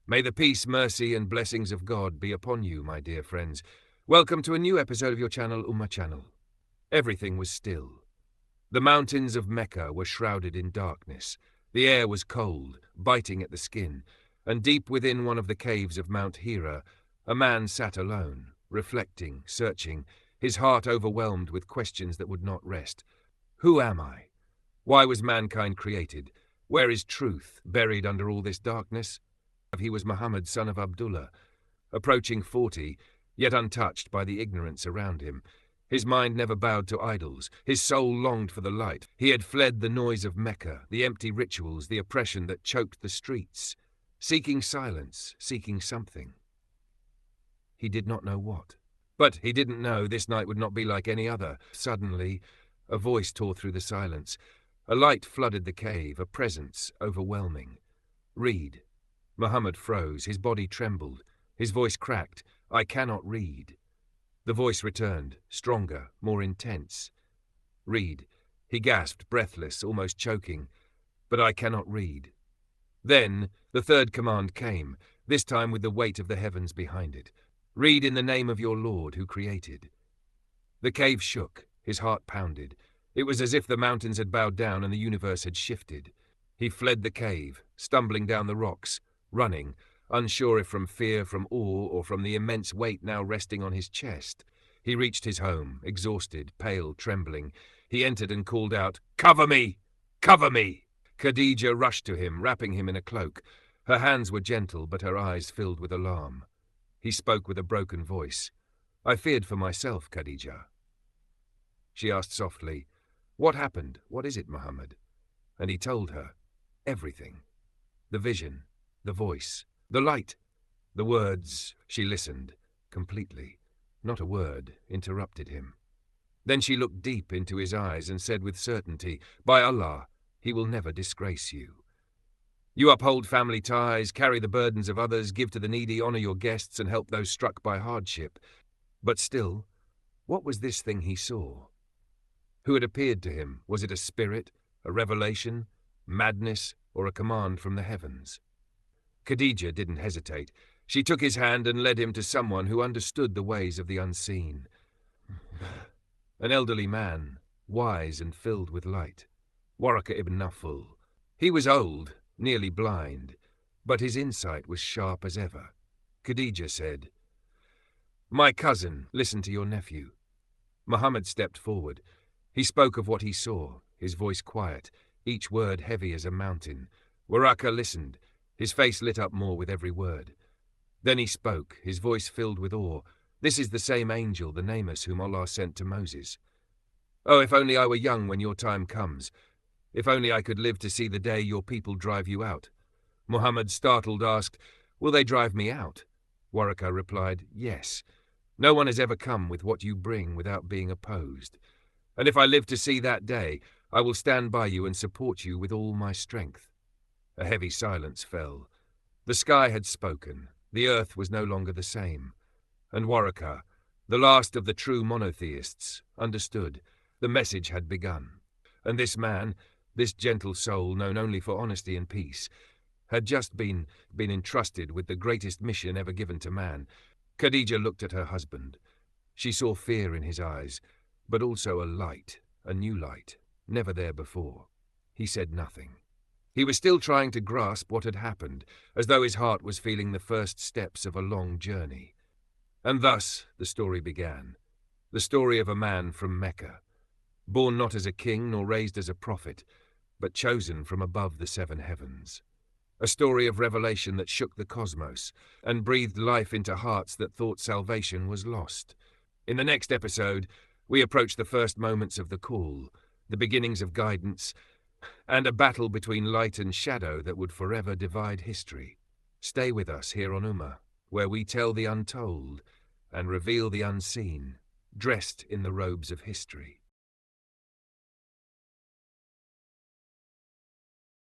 May the peace, mercy, and blessings of God be upon you, my dear friends. Welcome to a new episode of your channel, Ummah channel. Everything was still. The mountains of Mecca were shrouded in darkness. The air was cold, biting at the skin, and deep within one of the caves of Mount Hira, a man sat alone, reflecting, searching, his heart overwhelmed with questions that would not rest. Who am I? Why was mankind created? Where is truth buried under all this darkness? He was Muhammad, son of Abdullah, approaching 40, yet untouched by the ignorance around him. His mind never bowed to idols. His soul longed for the light. He had fled the noise of Mecca, the empty rituals, the oppression that choked the streets, seeking silence, seeking something. He did not know what. But he didn't know this night would not be like any other. Suddenly, a voice tore through the silence. A light flooded the cave, a presence overwhelming. Read. Muhammad froze, his body trembled, his voice cracked. I cannot read. The voice returned, stronger, more intense. Read. He gasped, breathless, almost choking. But I cannot read. Then the third command came, this time with the weight of the heavens behind it. Read in the name of your Lord who created. The cave shook, his heart pounded. It was as if the mountains had bowed down and the universe had shifted. He fled the cave, stumbling down the rocks, running, unsure if from fear, from awe, or from the immense weight now resting on his chest. He reached his home, exhausted, pale, trembling. He entered and called out, "Cover me! Cover me!" Khadijah rushed to him, wrapping him in a cloak. Her hands were gentle, but her eyes filled with alarm. He spoke with a broken voice. "I feared for myself, Khadijah." She asked softly, "What happened? What is it, Muhammad?" And he told her everything. The vision, the voice, the light, the words. She listened, completely. Not a word interrupted him. Then she looked deep into his eyes and said with certainty, "By Allah, he will never disgrace you. You uphold family ties, carry the burdens of others, give to the needy, honor your guests, and help those struck by hardship." But still, what was this thing he saw? Who had appeared to him? Was it a spirit, a revelation, madness, or a command from the heavens? Khadijah didn't hesitate. She took his hand and led him to someone who understood the ways of the unseen. An elderly man, wise and filled with light. Waraqah ibn Nawfal. He was old, nearly blind, but his insight was sharp as ever. Khadijah said, "My cousin, listen to your nephew." Muhammad stepped forward. He spoke of what he saw, his voice quiet, each word heavy as a mountain. Waraqah listened, his face lit up more with every word. Then he spoke, his voice filled with awe. "This is the same angel, the Namus, whom Allah sent to Moses. Oh, if only I were young when your time comes. If only I could live to see the day your people drive you out." Muhammad, startled, asked, "Will they drive me out?" Waraqah replied, "Yes. No one has ever come with what you bring without being opposed. And if I live to see that day, I will stand by you and support you with all my strength." A heavy silence fell. The sky had spoken. The earth was no longer the same. And Waraqah, the last of the true monotheists, understood. The message had begun. And this man, this gentle soul known only for honesty and peace, had just been entrusted with the greatest mission ever given to man. Khadijah looked at her husband. She saw fear in his eyes, but also a light, a new light, never there before. He said nothing. He was still trying to grasp what had happened, as though his heart was feeling the first steps of a long journey. And thus the story began. The story of a man from Mecca, born not as a king nor raised as a prophet, but chosen from above the seven heavens. A story of revelation that shook the cosmos and breathed life into hearts that thought salvation was lost. In the next episode, we approach the first moments of the call, the beginnings of guidance, and a battle between light and shadow that would forever divide history. Stay with us here on Ummah, where we tell the untold and reveal the unseen, dressed in the robes of history.